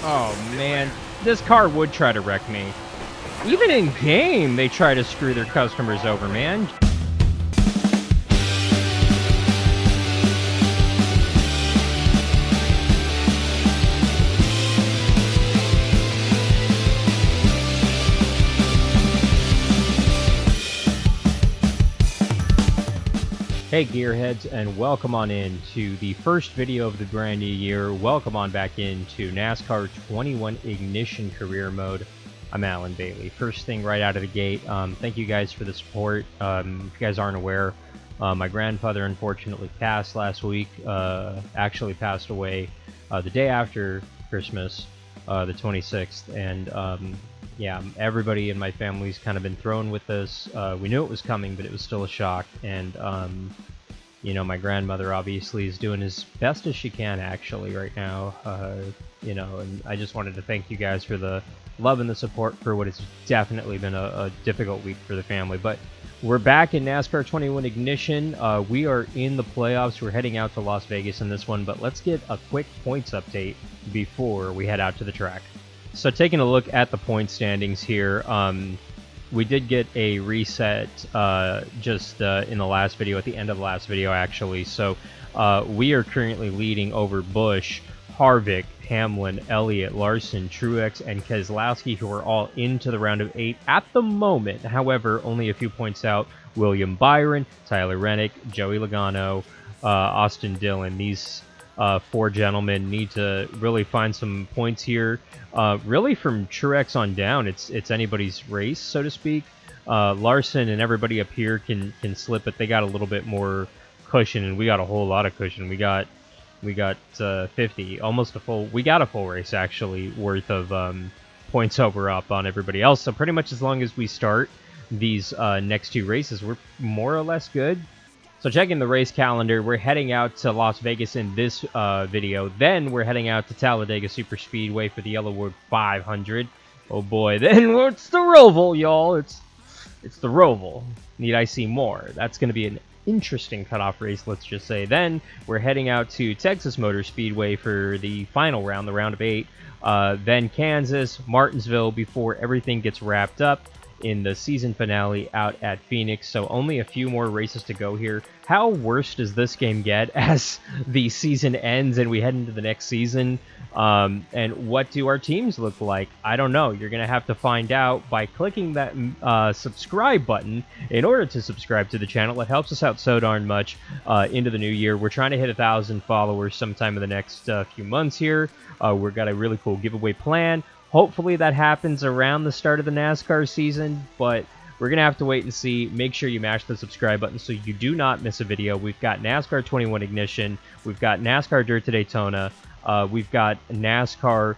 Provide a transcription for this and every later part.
Oh, man. This car would try to wreck me. Even in game, they try to screw their customers over, man. Hey gearheads, and welcome on in to the first video of the brand new year. Welcome on back into NASCAR 21 Ignition Career Mode. I'm Alan Bailey. First thing right out of the gate, thank you guys for the support. If you guys aren't aware, my grandfather unfortunately passed last week. Actually passed away the day after Christmas, the 26th, and yeah, everybody in my family's kind of been thrown with this. We knew it was coming, but it was still a shock. And, you know, my grandmother obviously is doing as best as she can, actually, right now. You know, and I just wanted to thank you guys for the love and the support for what has definitely been a difficult week for the family. But we're back in NASCAR 21 Ignition. We are in the playoffs. We're heading out to Las Vegas in this one, but let's get a quick points update before we head out to the track. So taking a look at the point standings here, we did get a reset just in the last video, at the end of the last video actually. So we are currently leading over Busch, Harvick, Hamlin, Elliott, Larson, Truex, and Keselowski, who are all into the round of 8 at the moment. However, only a few points out: William Byron, Tyler Reddick, Joey Logano, Austin Dillon. These four gentlemen need to really find some points here. Really from Truex on down, it's anybody's race, so to speak. Larson and everybody up here can slip it. They got a little bit more cushion, and we got a whole lot of cushion. We got 50, almost a full. We got a full race actually worth of points over up on everybody else. So pretty much as long as we start these next two races, we're more or less good. So checking the race calendar, we're heading out to Las Vegas in this video. Then we're heading out to Talladega Superspeedway for the Yellowwood 500. Oh boy, then it's the Roval, y'all. It's the Roval. Need I see more? That's going to be an interesting cutoff race, let's just say. Then we're heading out to Texas Motor Speedway for the final round, the round of 8. Then Kansas, Martinsville, before everything gets wrapped up in the season finale out at Phoenix. So only a few more races to go here. How worse does this game get as the season ends and we head into the next season? And what do our teams look like? I don't know. You're going to have to find out by clicking that subscribe button in order to subscribe to the channel. It helps us out so darn much into the new year. We're trying to hit 1,000 followers sometime in the next few months here. We've got a really cool giveaway plan. Hopefully that happens around the start of the NASCAR season, but we're going to have to wait and see. Make sure you mash the subscribe button so you do not miss a video. We've got NASCAR 21 Ignition. We've got NASCAR Dirt to Daytona. We've got NASCAR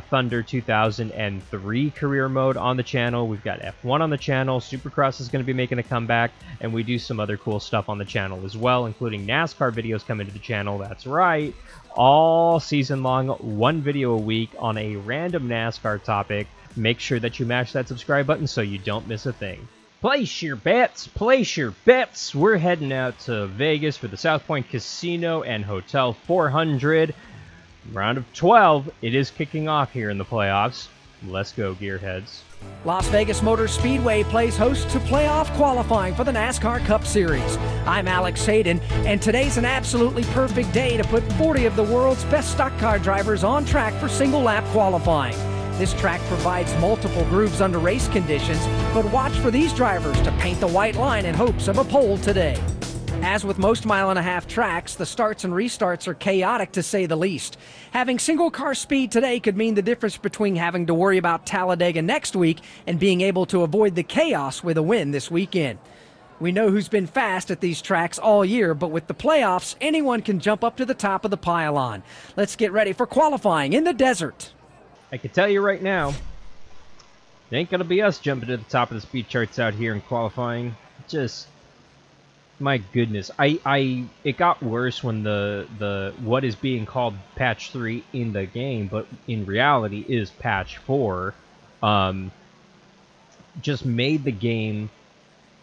Thunder 2003 career mode on the channel. We've got F1 on the channel. Supercross is going to be making a comeback, and we do some other cool stuff on the channel as well, including NASCAR videos coming to the channel. That's right. All season long, one video a week on a random NASCAR topic. Make sure that you mash that subscribe button so you don't miss a thing. Place your bets, place your bets. We're heading out to Vegas for the South Point Casino and Hotel 400. Round of 12, it is kicking off here in the playoffs. Let's go, gearheads. Las Vegas Motor Speedway plays host to playoff qualifying for the NASCAR Cup Series. I'm Alex Hayden, and today's an absolutely perfect day to put 40 of the world's best stock car drivers on track for single-lap qualifying. This track provides multiple grooves under race conditions, but watch for these drivers to paint the white line in hopes of a pole today. As with most mile-and-a-half tracks, the starts and restarts are chaotic to say the least. Having single-car speed today could mean the difference between having to worry about Talladega next week and being able to avoid the chaos with a win this weekend. We know who's been fast at these tracks all year, but with the playoffs, anyone can jump up to the top of the pylon. Let's get ready for qualifying in the desert. I can tell you right now, it ain't going to be us jumping to the top of the speed charts out here in qualifying. Just... my goodness, it got worse when the what is being called patch 3 in the game, but in reality is patch 4, just made the game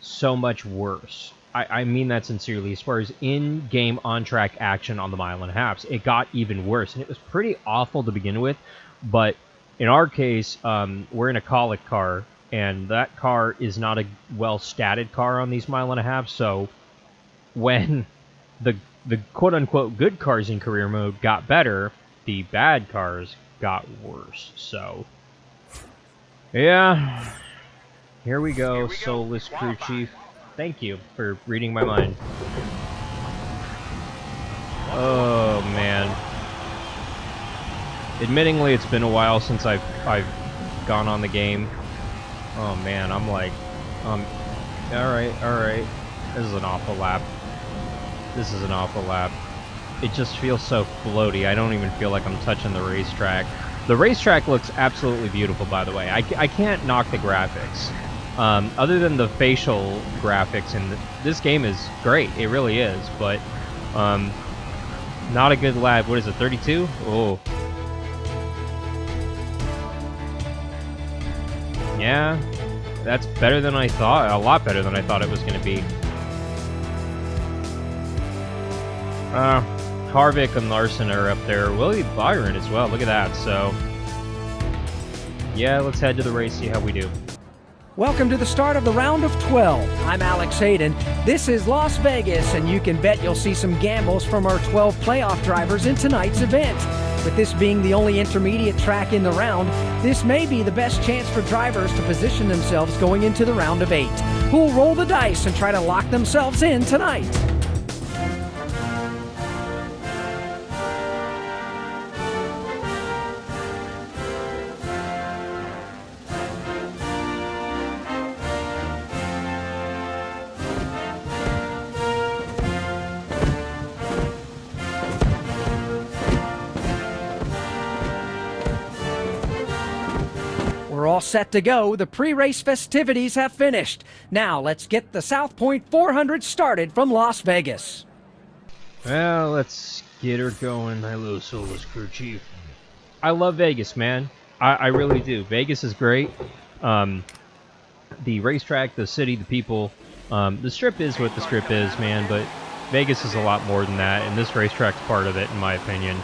so much worse. I mean that sincerely. As far as in-game on-track action on the mile and a half, it got even worse, and it was pretty awful to begin with. But in our case, we're in a colic car, and that car is not a well-statted car on these mile and a half. So when the quote-unquote good cars in career mode got better, the bad cars got worse. So yeah, here we go, soulless crew chief. Thank you for reading my mind. Oh man. Admittingly, it's been a while since I've gone on the game. Oh man, I'm like, all right. This is an awful lap. This is an awful lap. It just feels so floaty. I don't even feel like I'm touching the racetrack. The racetrack looks absolutely beautiful, by the way. I can't knock the graphics. Other than the facial graphics, and this game is great. It really is, but not a good lap. What is it, 32? Oh. Yeah, that's better than I thought. A lot better than I thought it was going to be. Harvick and Larson are up there. Willie Byron as well. Look at that. So, yeah, let's head to the race, see how we do. Welcome to the start of the round of 12. I'm Alex Hayden. This is Las Vegas, and you can bet you'll see some gambles from our 12 playoff drivers in tonight's event. With this being the only intermediate track in the round, this may be the best chance for drivers to position themselves going into the round of 8, who will roll the dice and try to lock themselves in tonight. We're all set to go. The pre-race festivities have finished. Now let's get the South Point 400 started from Las Vegas. Well, let's get her going, my little soulless crew chief. I love Vegas, man. I really do. Vegas is great. The racetrack, the city, the people. The strip is what the strip is, man, but Vegas is a lot more than that, and this racetrack's part of it, in my opinion.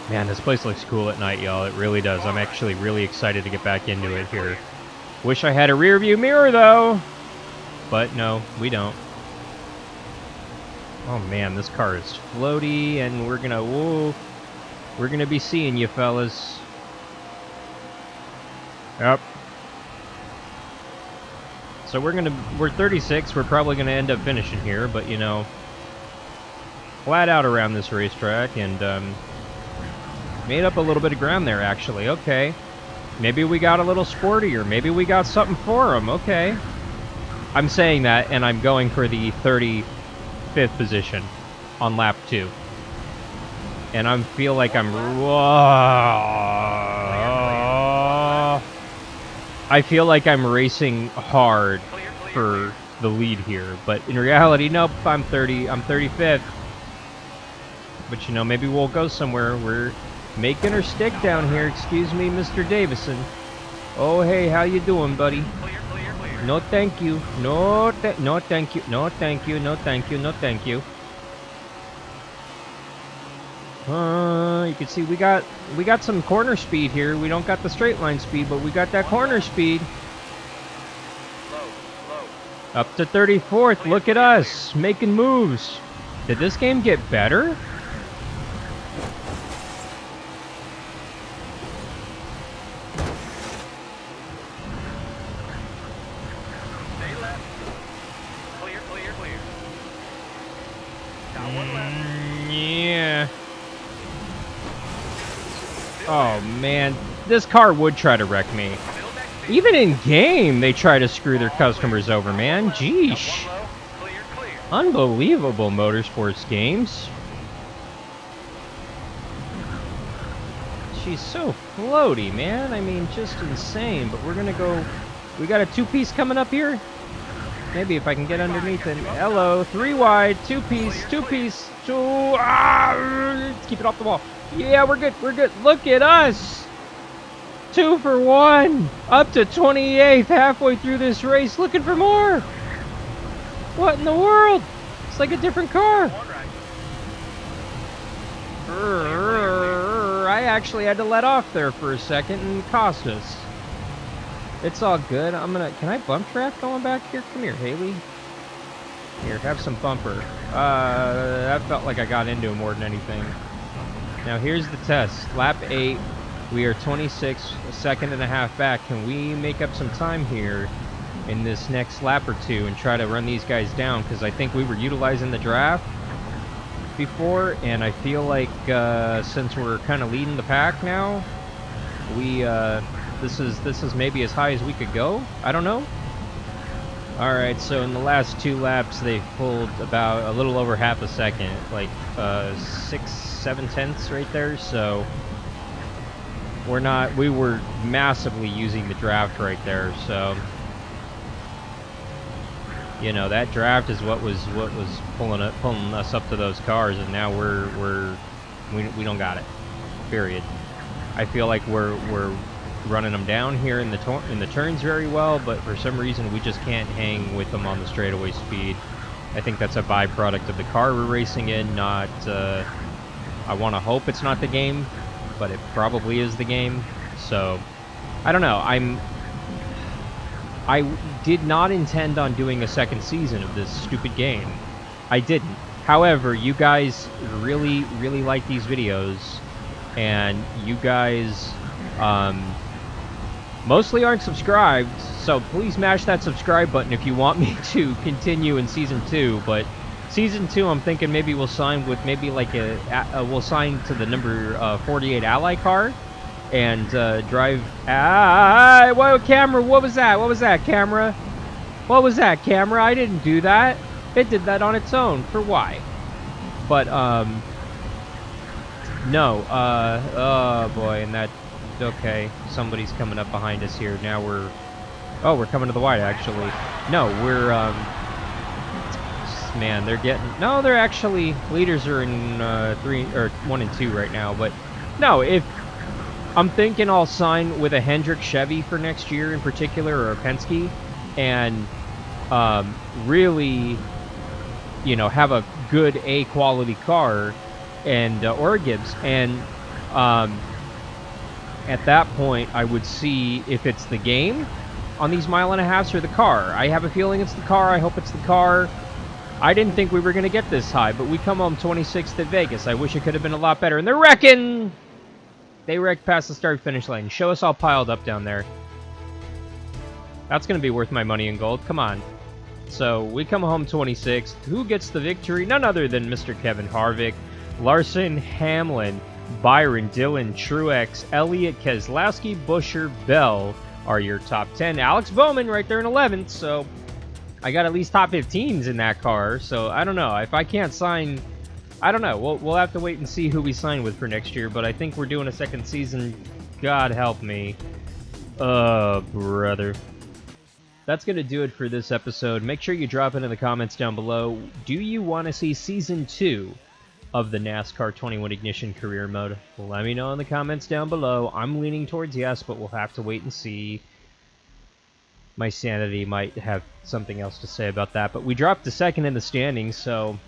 Man, this place looks cool at night, y'all. It really does. I'm actually really excited to get back into it here. Wish I had a rear view mirror, though. But no, we don't. Oh, man, this car is floaty, and we're gonna be seeing you, fellas. Yep. So we're 36. We're probably gonna end up finishing here, but, you know, flat out around this racetrack, and, made up a little bit of ground there, actually. Okay. Maybe we got a little sportier. Maybe we got something for them. Okay. I'm saying that, and I'm going for the 35th position on lap 2. And I feel like I feel like I'm racing hard for the lead here. But in reality, nope, I'm 35th. But, you know, maybe we'll go somewhere. We're making her stick down here. Excuse me, Mr. Davison. Oh, hey, how you doing, buddy? Clear. No, thank you. No, thank you. No, thank you. No, thank you. No, thank you. You can see we got some corner speed here. We don't got the straight line speed, but we got that corner speed. Slow. Up to 34th. Look at us making moves. Did this game get better? Yeah. Oh, man. This car would try to wreck me. Even in game, they try to screw their customers over, man. Jeesh. Unbelievable motorsports games. She's so floaty, man. I mean, just insane. But we're going to go... We got a two-piece coming up here. Maybe if I can get underneath it. Hello, 3 wide, two-piece. Let's keep it off the wall. Yeah, we're good. Look at us. 2 for 1. Up to 28th, halfway through this race, looking for more. What in the world? It's like a different car. bumper. I actually had to let off there for a second and it cost us. It's all good. Can I bump track going back here? Come here, Haley. Here, have some bumper. That felt like I got into it more than anything. Now here's the test. Lap 8. We are 26, a second and a half back. Can we make up some time here in this next lap or two and try to run these guys down? Because I think we were utilizing the draft before, and I feel like since we're kind of leading the pack now, we this is maybe as high as we could go. I don't know. All right, so in the last 2 laps, they pulled about a little over half a second, like 6-7 tenths right there. So we were massively using the draft right there. So you know, that draft is what was pulling us up to those cars, and now we don't got it. Period. I feel like we're running them down here in the turns very well, but for some reason we just can't hang with them on the straightaway speed. I think that's a byproduct of the car we're racing in, not I want to hope it's not the game, but it probably is the game. So I don't know. I did not intend on doing a second season of this stupid game. I didn't. However, you guys really like these videos, and you guys mostly aren't subscribed, so please mash that subscribe button if you want me to continue in Season 2. But Season 2, I'm thinking maybe we'll sign with maybe like we'll sign to the number 48 Ally car and drive... Whoa, camera, what was that? What was that, camera? What was that, camera? I didn't do that. It did that on its own. For why? But, no, oh boy, and that... Okay, somebody's coming up behind us here. Now we're coming to the wide, actually. No, we're, man, they're getting... No, they're actually... Leaders are in 1 and 2 right now, but... No, if... I'm thinking I'll sign with a Hendrick Chevy for next year in particular, or a Penske, and really, you know, have a good A-quality car, and or a Gibbs, and at that point I would see if it's the game on these mile and a halves or the car. I have a feeling it's the car. I hope it's the car. I didn't think we were going to get this high, but we come home 26th at Vegas. I wish it could have been a lot better, and they're wrecking! They wrecked past the start-finish line. Show us all piled up down there. That's going to be worth my money in gold. Come on. So, we come home 26th. Who gets the victory? None other than Mr. Kevin Harvick, Larson, Hamlin, Byron, Dillon, Truex, Elliott, Keselowski, Buescher, Bell are your top 10. Alex Bowman right there in 11th, so I got at least top 15s in that car. So, I don't know. If I can't sign... I don't know. We'll have to wait and see who we sign with for next year, but I think we're doing a second season. God help me. Oh, brother. That's going to do it for this episode. Make sure you drop it in the comments down below. Do you want to see Season 2 of the NASCAR 21 Ignition Career Mode? Let me know in the comments down below. I'm leaning towards yes, but we'll have to wait and see. My sanity might have something else to say about that, but we dropped to second in the standings, so...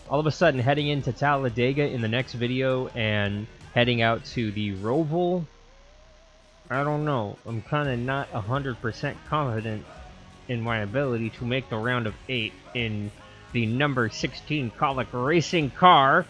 all of a sudden, heading into Talladega in the next video and heading out to the Roval, I don't know. I'm kind of not 100% confident in my ability to make the round of 8 in the number 16 Colic Racing car.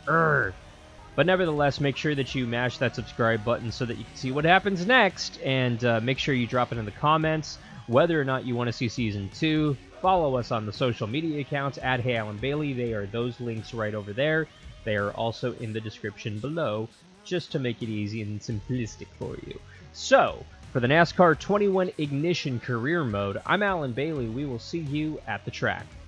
But nevertheless, make sure that you mash that subscribe button so that you can see what happens next, and make sure you drop it in the comments whether or not you want to see Season 2. Follow us on the social media accounts at Hey Alan Bailey. They are those links right over there. They are also in the description below, just to make it easy and simplistic for you. So, for the NASCAR 21 Ignition Career Mode, I'm Alan Bailey. We will see you at the track.